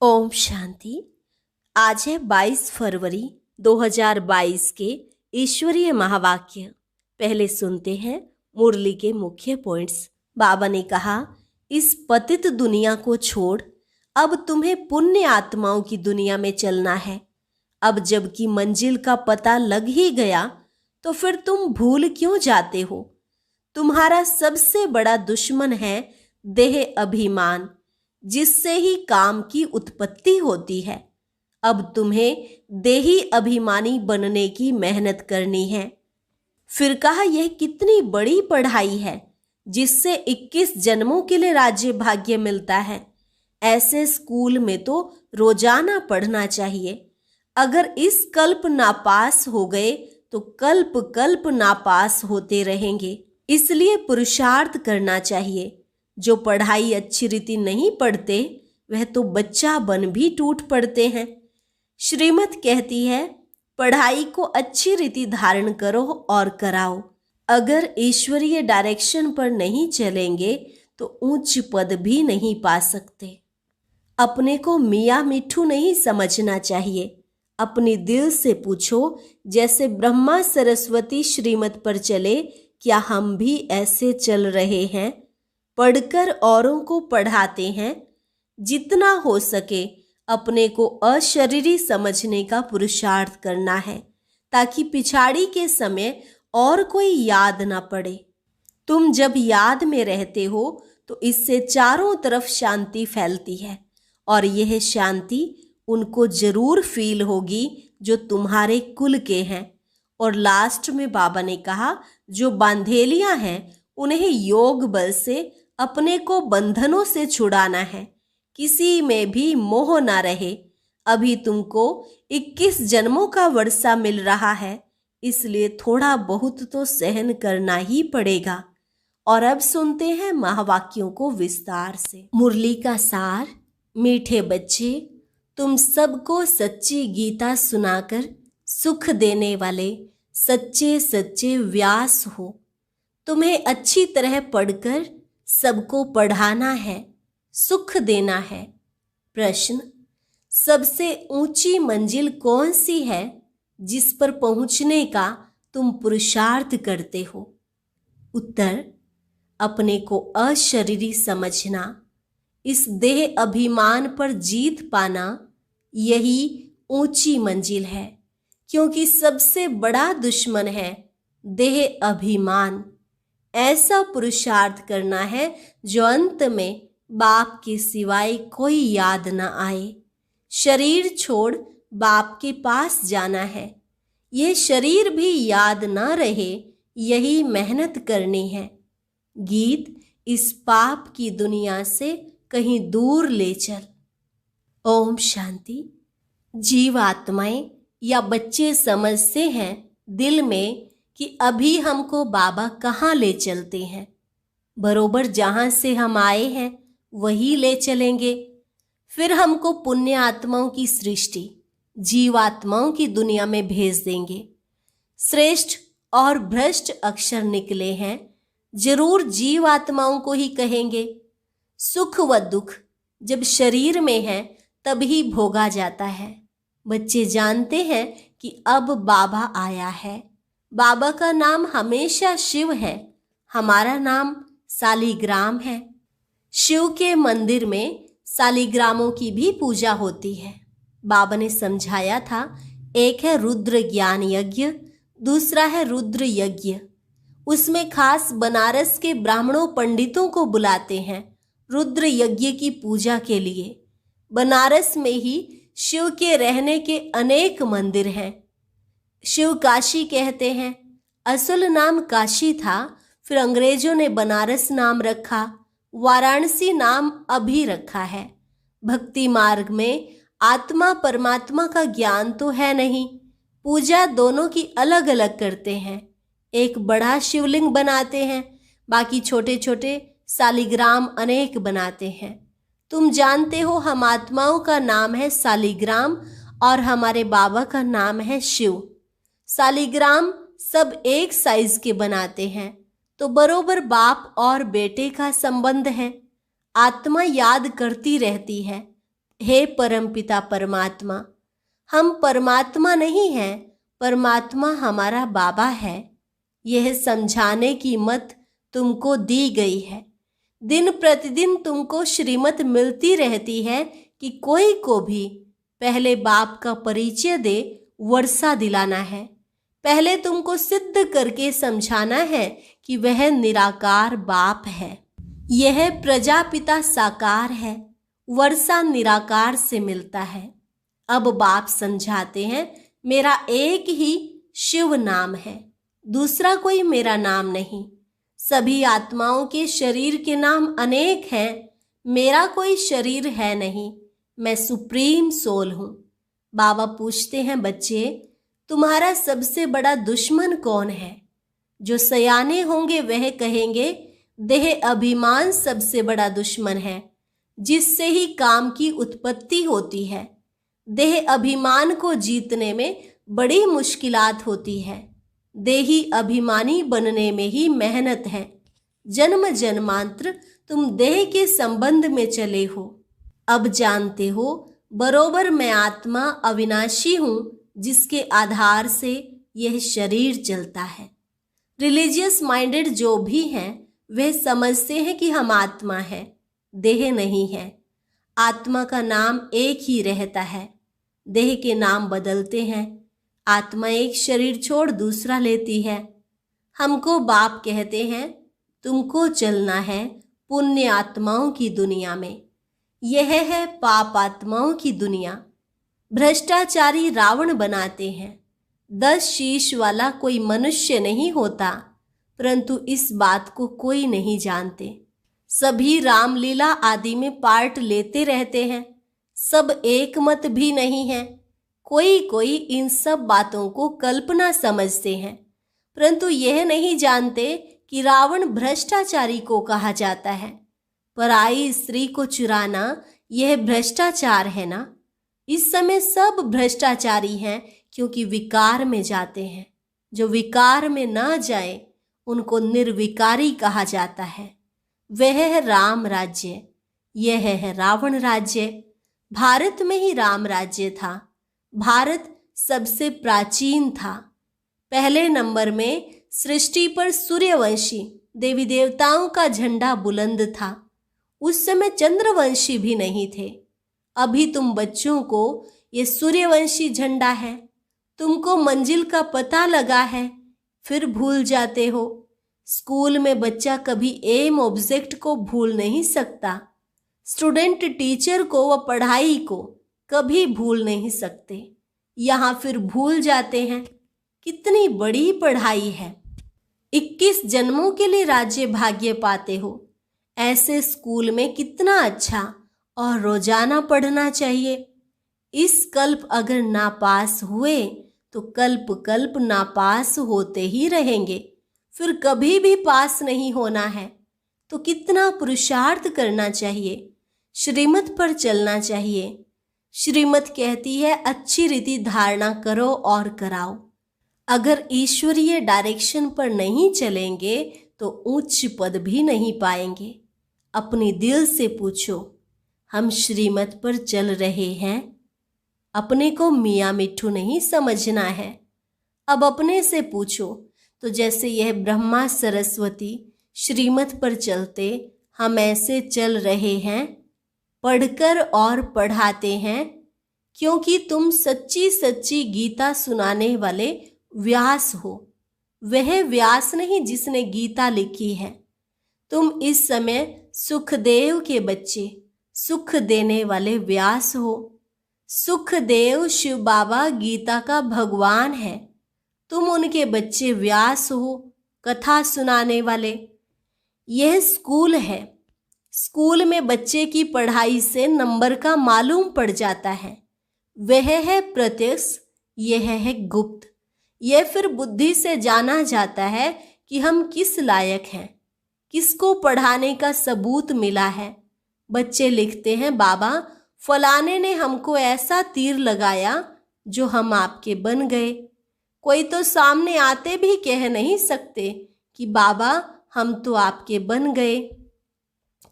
ओम शांति। आज है 22 फरवरी 2022 के ईश्वरीय महावाक्य। पहले सुनते हैं मुरली के मुख्य पॉइंट्स। बाबा ने कहा, इस पतित दुनिया को छोड़ अब तुम्हें पुण्य आत्माओं की दुनिया में चलना है। अब जबकि मंजिल का पता लग ही गया तो फिर तुम भूल क्यों जाते हो। तुम्हारा सबसे बड़ा दुश्मन है देह अभिमान, जिससे ही काम की उत्पत्ति होती है। अब तुम्हें देही अभिमानी बनने की मेहनत करनी है। फिर कहा, यह कितनी बड़ी पढ़ाई है जिससे 21 जन्मों के लिए राज्य भाग्य मिलता है। ऐसे स्कूल में तो रोजाना पढ़ना चाहिए। अगर इस कल्प नापास हो गए तो कल्प कल्प नापास होते रहेंगे। इसलिए पुरुषार्थ करना चाहिए। जो पढ़ाई अच्छी रीति नहीं पढ़ते वह तो बच्चा बन भी टूट पड़ते हैं। श्रीमत कहती है, पढ़ाई को अच्छी रीति धारण करो और कराओ। अगर ईश्वरीय डायरेक्शन पर नहीं चलेंगे तो ऊंच पद भी नहीं पा सकते। अपने को मियाँ मिठू नहीं समझना चाहिए। अपने दिल से पूछो, जैसे ब्रह्मा सरस्वती श्रीमत पर चले, क्या हम भी ऐसे चल रहे हैं? पढ़कर औरों को पढ़ाते हैं। जितना हो सके अपने को अशरीरी समझने का पुरुषार्थ करना है, ताकि पिछाड़ी के समय और कोई याद ना पड़े। तुम जब याद में रहते हो तो इससे चारों तरफ शांति फैलती है, और यह शांति उनको जरूर फील होगी जो तुम्हारे कुल के हैं। और लास्ट में बाबा ने कहा, जो बांधेलियां हैं उन्हें योग बल से अपने को बंधनों से छुड़ाना है। किसी में भी मोह ना रहे। अभी तुमको 21 जन्मों का वर्षा मिल रहा है, इसलिए थोड़ा बहुत तो सहन करना ही पड़ेगा। और अब सुनते हैं महावाक्यों को विस्तार से। मुरली का सार। मीठे बच्चे, तुम सबको सच्ची गीता सुनाकर सुख देने वाले सच्चे सच्चे व्यास हो। तुम्हें अच्छी तरह पढ़कर सबको पढ़ाना है, सुख देना है। प्रश्न, सबसे ऊंची मंजिल कौन सी है जिस पर पहुंचने का तुम पुरुषार्थ करते हो? उत्तर, अपने को अशरीरी समझना, इस देह अभिमान पर जीत पाना, यही ऊंची मंजिल है। क्योंकि सबसे बड़ा दुश्मन है देह अभिमान। ऐसा पुरुषार्थ करना है जो अंत में बाप के सिवाय कोई याद न आए। शरीर छोड़ बाप के पास जाना है। यह शरीर भी याद न रहे, यही मेहनत करनी है। गीत इस पाप की दुनिया से कहीं दूर ले चल। ओम शांति। जीवात्माएं या बच्चे समझते हैं दिल में कि अभी हमको बाबा कहाँ ले चलते हैं। बरोबर जहाँ से हम आए हैं वही ले चलेंगे। फिर हमको पुण्य आत्माओं की सृष्टि, जीवात्माओं की दुनिया में भेज देंगे। श्रेष्ठ और भ्रष्ट अक्षर निकले हैं, जरूर जीवात्माओं को ही कहेंगे। सुख व दुख जब शरीर में है तभी भोगा जाता है। बच्चे जानते हैं कि अब बाबा आया है। बाबा का नाम हमेशा शिव है। हमारा नाम सालिग्राम है। शिव के मंदिर में सालिग्रामों की भी पूजा होती है। बाबा ने समझाया था, एक है रुद्र ज्ञान यज्ञ, दूसरा है रुद्र यज्ञ। उसमें खास बनारस के ब्राह्मणों पंडितों को बुलाते हैं रुद्र यज्ञ की पूजा के लिए। बनारस में ही शिव के रहने के अनेक मंदिर हैं। शिव काशी कहते हैं। असल नाम काशी था, फिर अंग्रेजों ने बनारस नाम रखा। वाराणसी नाम अभी रखा है। भक्ति मार्ग में आत्मा परमात्मा का ज्ञान तो है नहीं। पूजा दोनों की अलग अलग करते हैं। एक बड़ा शिवलिंग बनाते हैं, बाकी छोटे छोटे सालिग्राम अनेक बनाते हैं। तुम जानते हो हम आत्माओं का नाम है सालिग्राम और हमारे बाबा का नाम है शिव। सालिग्राम सब एक साइज के बनाते हैं तो बरोबर बाप और बेटे का संबंध है। आत्मा याद करती रहती है, हे परमपिता परमात्मा, हम परमात्मा नहीं हैं, परमात्मा हमारा बाबा है। यह समझाने की मत तुमको दी गई है। दिन प्रतिदिन तुमको श्रीमत मिलती रहती है कि कोई को भी पहले बाप का परिचय दे, वर्षा दिलाना है। पहले तुमको सिद्ध करके समझाना है कि वह निराकार बाप है। यह प्रजापिता साकार है, वर्षा निराकार से मिलता है। अब बाप समझाते हैं, मेरा एक ही शिव नाम है, दूसरा कोई मेरा नाम नहीं। सभी आत्माओं के शरीर के नाम अनेक हैं, मेरा कोई शरीर है नहीं, मैं सुप्रीम सोल हूँ। बाबा पूछते हैं, बच्चे तुम्हारा सबसे बड़ा दुश्मन कौन है? जो सयाने होंगे वह कहेंगे देह अभिमान सबसे बड़ा दुश्मन है, जिससे ही काम की उत्पत्ति होती है। देह अभिमान को जीतने में बड़ी मुश्किलात होती है। देही अभिमानी बनने में ही मेहनत है। जन्म जन्मांतर तुम देह के संबंध में चले हो। अब जानते हो बरोबर मैं आत्मा अविनाशी हूँ, जिसके आधार से यह शरीर चलता है। रिलीजियस माइंडेड जो भी हैं वे समझते हैं कि हम आत्मा है, देह नहीं है। आत्मा का नाम एक ही रहता है, देह के नाम बदलते हैं। आत्मा एक शरीर छोड़ दूसरा लेती है। हमको बाप कहते हैं तुमको चलना है पुण्य आत्माओं की दुनिया में। यह है पाप आत्माओं की दुनिया। भ्रष्टाचारी रावण बनाते हैं। 10 शीश वाला कोई मनुष्य नहीं होता, परंतु इस बात को कोई नहीं जानते। सभी रामलीला आदि में पार्ट लेते रहते हैं। सब एक मत भी नहीं है। कोई कोई इन सब बातों को कल्पना समझते हैं, परंतु यह नहीं जानते कि रावण भ्रष्टाचारी को कहा जाता है। पराई स्त्री को चुराना यह भ्रष्टाचार है ना। इस समय सब भ्रष्टाचारी हैं, क्योंकि विकार में जाते हैं। जो विकार में ना जाए उनको निर्विकारी कहा जाता है। वह है राम राज्य, यह है रावण राज्य। भारत में ही राम राज्य था। भारत सबसे प्राचीन था। पहले नंबर में सृष्टि पर सूर्यवंशी देवी देवताओं का झंडा बुलंद था। उस समय चंद्रवंशी भी नहीं थे। अभी तुम बच्चों को ये सूर्यवंशी झंडा है। तुमको मंजिल का पता लगा है, फिर भूल जाते हो। स्कूल में बच्चा कभी एम ऑब्जेक्ट को भूल नहीं सकता। स्टूडेंट टीचर को व पढ़ाई को कभी भूल नहीं सकते। यहाँ फिर भूल जाते हैं। कितनी बड़ी पढ़ाई है। 21 जन्मों के लिए राज्य भाग्य पाते हो। ऐसे स्कूल में कितना अच्छा और रोजाना पढ़ना चाहिए। इस कल्प अगर नापास हुए तो कल्प कल्प नापास होते ही रहेंगे, फिर कभी भी पास नहीं होना है। तो कितना पुरुषार्थ करना चाहिए, श्रीमत पर चलना चाहिए। श्रीमत कहती है अच्छी रीति धारणा करो और कराओ। अगर ईश्वरीय डायरेक्शन पर नहीं चलेंगे तो उच्च पद भी नहीं पाएंगे। अपने दिल से पूछो, हम श्रीमत पर चल रहे हैं? अपने को मियाँ मिट्ठू नहीं समझना है। अब अपने से पूछो तो जैसे यह ब्रह्मा सरस्वती श्रीमत पर चलते हम ऐसे चल रहे हैं, पढ़कर और पढ़ाते हैं, क्योंकि तुम सच्ची सच्ची गीता सुनाने वाले व्यास हो। वह व्यास नहीं जिसने गीता लिखी है। तुम इस समय सुखदेव के बच्चे, सुख देने वाले व्यास हो। सुखदेव शिव बाबा गीता का भगवान है। तुम उनके बच्चे व्यास हो, कथा सुनाने वाले। यह स्कूल है। स्कूल में बच्चे की पढ़ाई से नंबर का मालूम पड़ जाता है। वह है प्रत्यक्ष, यह है गुप्त। यह फिर बुद्धि से जाना जाता है कि हम किस लायक हैं, किसको पढ़ाने का सबूत मिला है। बच्चे लिखते हैं, बाबा फलाने ने हमको ऐसा तीर लगाया जो हम आपके बन गए। कोई तो सामने आते भी कह नहीं सकते कि बाबा हम तो आपके बन गए।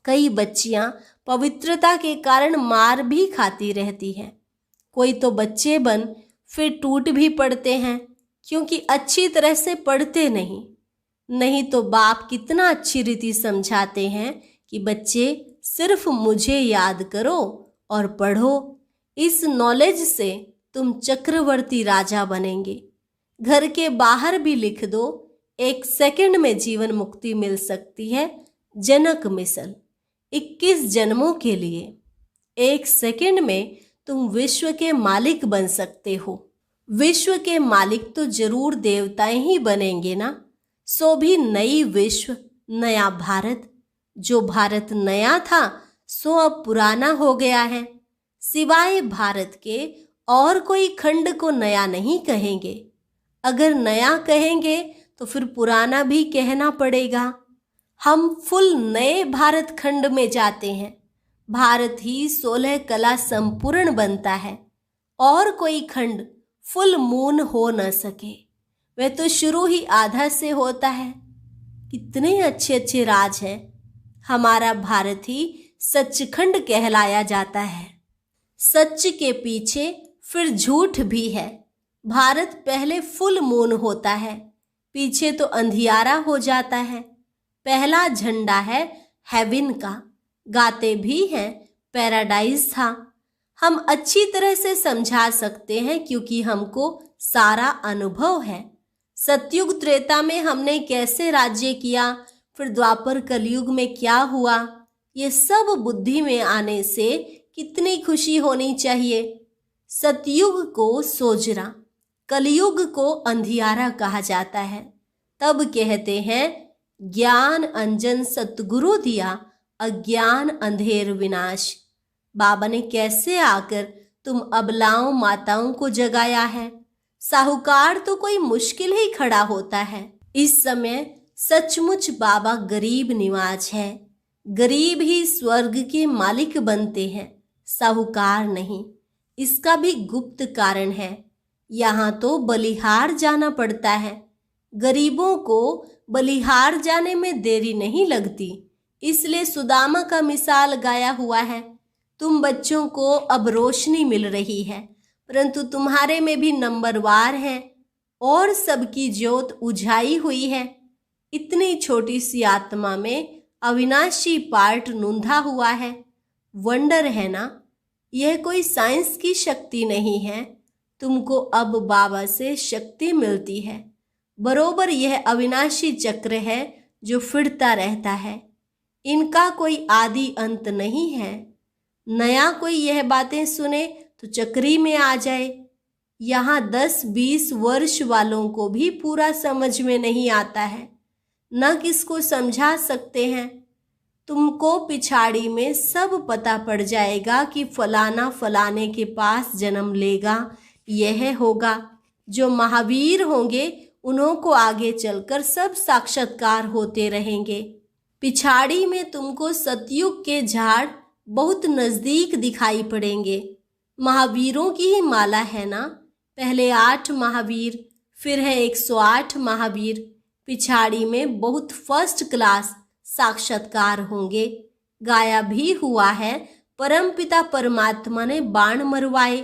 कई बच्चियां पवित्रता के कारण मार भी खाती रहती है। कोई तो बच्चे बन फिर टूट भी पड़ते हैं क्योंकि अच्छी तरह से पढ़ते नहीं तो बाप कितना अच्छी रीति समझाते हैं कि बच्चे सिर्फ मुझे याद करो और पढ़ो। इस नॉलेज से तुम चक्रवर्ती राजा बनेंगे। घर के बाहर भी लिख दो, 1 सेकंड में जीवन मुक्ति मिल सकती है। जनक मिसल 21 जन्मों के लिए 1 सेकंड में तुम विश्व के मालिक बन सकते हो। विश्व के मालिक तो जरूर देवताएं ही बनेंगे ना। सो भी नई विश्व, नया भारत। जो भारत नया था सो अब पुराना हो गया है। सिवाय भारत के और कोई खंड को नया नहीं कहेंगे। अगर नया कहेंगे तो फिर पुराना भी कहना पड़ेगा। हम फुल नए भारत खंड में जाते हैं। भारत ही 16 कला संपूर्ण बनता है और कोई खंड फुल मून हो न सके। वह तो शुरू ही आधा से होता है। कितने अच्छे अच्छे राज हैं। हमारा भारत ही सचखंड कहलाया जाता है। सच के पीछे फिर झूठ भी है। भारत पहले फुल मून होता है, पीछे तो अंधियारा हो जाता है। पहला झंडा है हेवन का। गाते भी हैं पैराडाइज था। हम अच्छी तरह से समझा सकते हैं क्योंकि हमको सारा अनुभव है। सतयुग त्रेता में हमने कैसे राज्य किया, फिर द्वापर कलयुग में क्या हुआ, ये सब बुद्धि में आने से कितनी खुशी होनी चाहिए। सतयुग को सोजरा, कलयुग को अंधियारा कहा जाता है। तब कहते हैं ज्ञान अंजन सतगुरु दिया, अज्ञान अंधेर विनाश। बाबा ने कैसे आकर तुम अबलाओं माताओं को जगाया है। साहूकार तो कोई मुश्किल ही खड़ा होता है। इस समय सचमुच बाबा गरीब निवाज है। गरीब ही स्वर्ग के मालिक बनते हैं, साहूकार नहीं। इसका भी गुप्त कारण है। यहाँ तो बलिहार जाना पड़ता है। गरीबों को बलिहार जाने में देरी नहीं लगती, इसलिए सुदामा का मिसाल गाया हुआ है। तुम बच्चों को अब रोशनी मिल रही है, परंतु तुम्हारे में भी नंबरवार है और सबकी ज्योत उझाई हुई है। इतनी छोटी सी आत्मा में अविनाशी पार्ट नूंधा हुआ है। वंडर है ना। यह कोई साइंस की शक्ति नहीं है। तुमको अब बाबा से शक्ति मिलती है। बरोबर यह अविनाशी चक्र है जो फिरता रहता है। इनका कोई आदि अंत नहीं है। नया कोई यह बातें सुने तो चक्री में आ जाए। यहाँ 10-20 वर्ष वालों को भी पूरा समझ में नहीं आता है, न किसको समझा सकते हैं। तुमको पिछाड़ी में सब पता पड़ जाएगा कि फलाना फलाने के पास जन्म लेगा, यह होगा। जो महावीर होंगे उन्हों को आगे चलकर सब साक्षात्कार होते रहेंगे। पिछाड़ी में तुमको सतयुग के झाड़ बहुत नजदीक दिखाई पड़ेंगे। महावीरों की ही माला है ना। पहले 8 महावीर, फिर है 108 महावीर। पिछाड़ी में बहुत फर्स्ट क्लास साक्षात्कार होंगे। गाया भी हुआ है, परमपिता परमात्मा ने बाण मरवाए।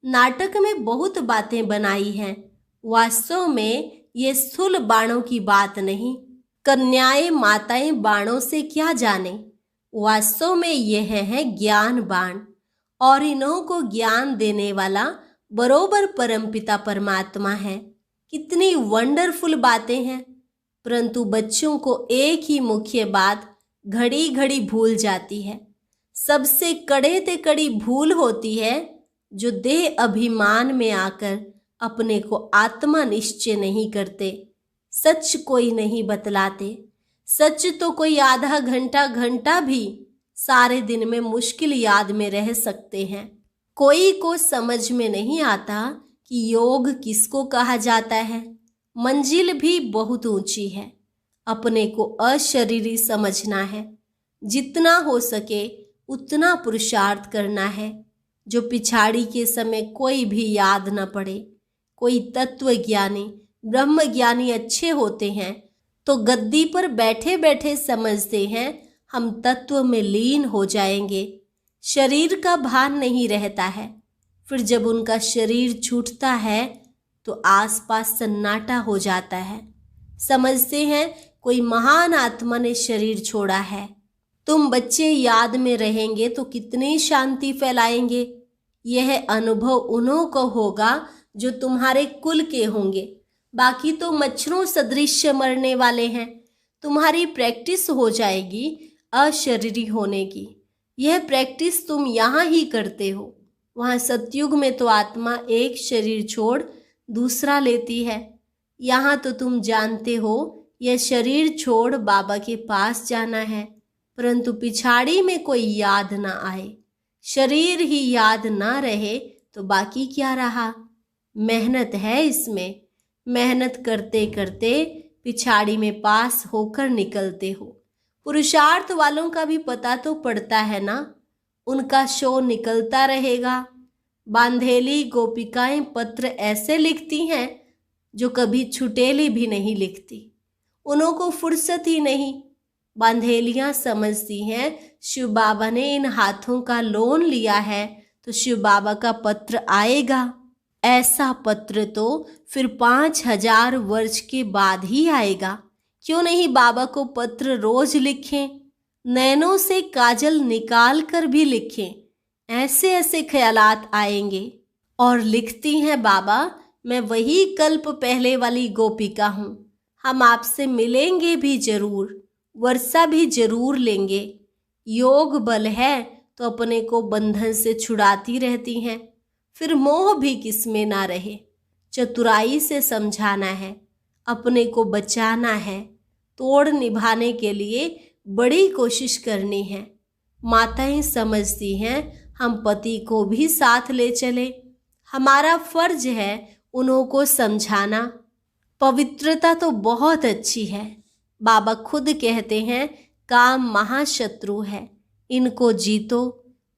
नाटक में बहुत बातें बनाई हैं। वास्तव में ये स्थूल बाणों की बात नहीं। कन्याएं माताएं बाणों से क्या जाने। वास्तव में यह है ज्ञान बाण, और इन्हों को ज्ञान देने वाला बरोबर परमपिता परमात्मा है। कितनी वंडरफुल बातें हैं, परंतु बच्चों को एक ही मुख्य बात घड़ी घड़ी भूल जाती है। सबसे कड़े ते कड़ी भूल होती है जो देह अभिमान में आकर अपने को आत्मा निश्चय नहीं करते। सच कोई नहीं बतलाते। सच तो कोई आधा घंटा भी सारे दिन में मुश्किल याद में रह सकते हैं। कोई को समझ में नहीं आता कि योग किसको कहा जाता है। मंजिल भी बहुत ऊंची है। अपने को अशरीरी समझना है। जितना हो सके उतना पुरुषार्थ करना है। जो पिछाड़ी के समय कोई भी याद न पड़े। कोई तत्व ज्ञानी ब्रह्म ज्ञानी अच्छे होते हैं तो गद्दी पर बैठे बैठे समझते हैं हम तत्व में लीन हो जाएंगे। शरीर का भान नहीं रहता है। फिर जब उनका शरीर छूटता है तो आसपास सन्नाटा हो जाता है। समझते हैं कोई महान आत्मा ने शरीर छोड़ा है। तुम बच्चे याद में रहेंगे तो कितनी शांति फैलाएंगे। यह अनुभव उन्हों को होगा जो तुम्हारे कुल के होंगे। बाकी तो मच्छरों सदृश मरने वाले हैं। तुम्हारी प्रैक्टिस हो जाएगी अशरीरी होने की। यह प्रैक्टिस तुम यहाँ ही करते हो। वहाँ सतयुग में तो आत्मा एक शरीर छोड़ दूसरा लेती है। यहाँ तो तुम जानते हो यह शरीर छोड़ बाबा के पास जाना है, परंतु पिछाड़ी में कोई याद ना आए। शरीर ही याद ना रहे तो बाकी क्या रहा। मेहनत है इसमें। मेहनत करते करते पिछाड़ी में पास होकर निकलते हो। पुरुषार्थ वालों का भी पता तो पड़ता है ना, उनका शो निकलता रहेगा। बांधेली गोपिकाएं पत्र ऐसे लिखती हैं जो कभी छुटेली भी नहीं लिखती। उन्हों को फुर्सत ही नहीं। बांधेलियां समझती हैं शिव बाबा ने इन हाथों का लोन लिया है तो शिव बाबा का पत्र आएगा। ऐसा पत्र तो फिर 5000 वर्ष के बाद ही आएगा। क्यों नहीं बाबा को पत्र रोज लिखें, नैनों से काजल निकाल कर भी लिखें। ऐसे ऐसे ख्यालात आएंगे। और लिखती हैं बाबा, मैं वही कल्प पहले वाली गोपिका हूँ। हम आपसे मिलेंगे भी जरूर, वर्षा भी जरूर लेंगे। योग बल है तो अपने को बंधन से छुड़ाती रहती हैं। फिर मोह भी किसमें ना रहे। चतुराई से समझाना है, अपने को बचाना है। तोड़ निभाने के लिए बड़ी कोशिश करनी है। माताएं समझती हैं हम पति को भी साथ ले चले। हमारा फर्ज है उन्हों को समझाना। पवित्रता तो बहुत अच्छी है। बाबा खुद कहते हैं काम महाशत्रु है, इनको जीतो।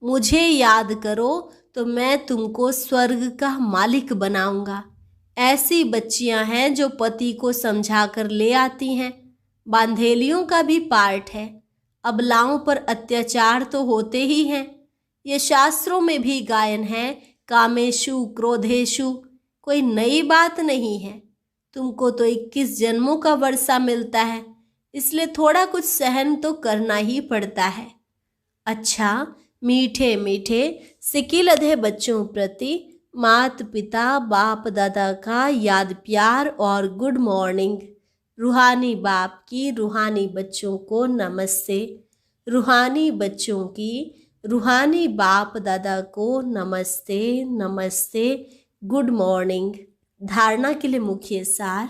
मुझे याद करो तो मैं तुमको स्वर्ग का मालिक बनाऊंगा। ऐसी बच्चियां हैं जो पति को समझा कर ले आती हैं। बांधेलियों का भी पार्ट है। अबलाओं पर अत्याचार तो होते ही हैं। ये शास्त्रों में भी गायन है, कामेशु क्रोधेशु। कोई नई बात नहीं है। तुमको तो 21 जन्मों का वर्षा मिलता है, इसलिए थोड़ा कुछ सहन तो करना ही पड़ता है। अच्छा, मीठे मीठे सिकिलधे बच्चों प्रति माता पिता बाप दादा का याद प्यार और गुड मॉर्निंग। रूहानी बाप की रूहानी बच्चों को नमस्ते। रूहानी बच्चों की रूहानी बाप दादा को नमस्ते नमस्ते, गुड मॉर्निंग। धारणा के लिए मुख्य सार।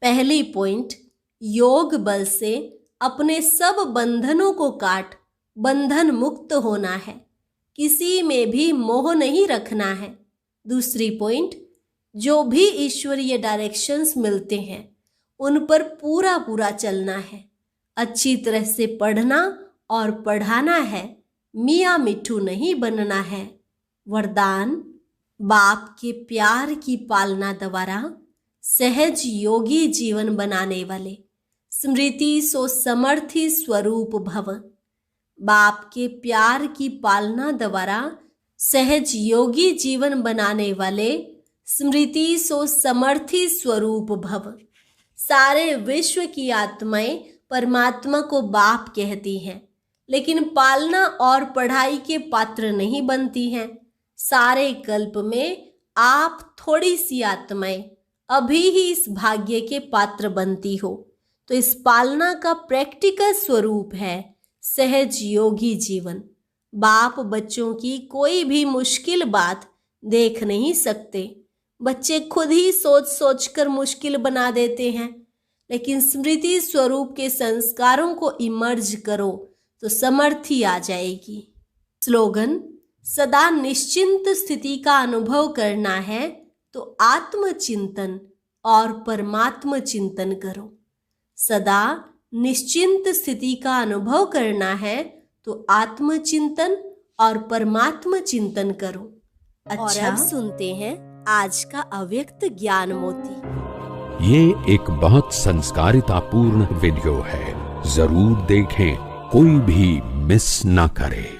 पहली पॉइंट, योग बल से अपने सब बंधनों को काट बंधन मुक्त होना है। किसी में भी मोह नहीं रखना है। दूसरी पॉइंट, जो भी ईश्वरीय डायरेक्शंस मिलते हैं उन पर पूरा पूरा चलना है। अच्छी तरह से पढ़ना और पढ़ाना है। मियाँ मिट्ठू नहीं बनना है। वरदान, बाप के प्यार की पालना द्वारा सहज योगी जीवन बनाने वाले स्मृति सो समर्थी स्वरूप भव। बाप के प्यार की पालना द्वारा सहज योगी जीवन बनाने वाले स्मृति सो समर्थी स्वरूप भव। सारे विश्व की आत्माएं परमात्मा को बाप कहती हैं, लेकिन पालना और पढ़ाई के पात्र नहीं बनती हैं। सारे कल्प में आप थोड़ी सी आत्माएं अभी ही इस भाग्य के पात्र बनती हो, तो इस पालना का प्रैक्टिकल स्वरूप है सहज योगी जीवन। बाप बच्चों की कोई भी मुश्किल बात देख नहीं सकते। बच्चे खुद ही सोच सोच कर मुश्किल बना देते हैं, लेकिन स्मृति स्वरूप के संस्कारों को इमर्ज करो तो समर्थी आ जाएगी। स्लोगन, सदा निश्चिंत स्थिति का अनुभव करना है तो आत्मचिंतन और परमात्म चिंतन करो। सदा निश्चिंत स्थिति का अनुभव करना है तो आत्मचिंतन और परमात्म चिंतन करो। अच्छा, और अब सुनते हैं आज का अव्यक्त ज्ञान मोती। ये एक बहुत संस्कारितापूर्ण वीडियो है, जरूर देखें। कोई भी मिस ना करे।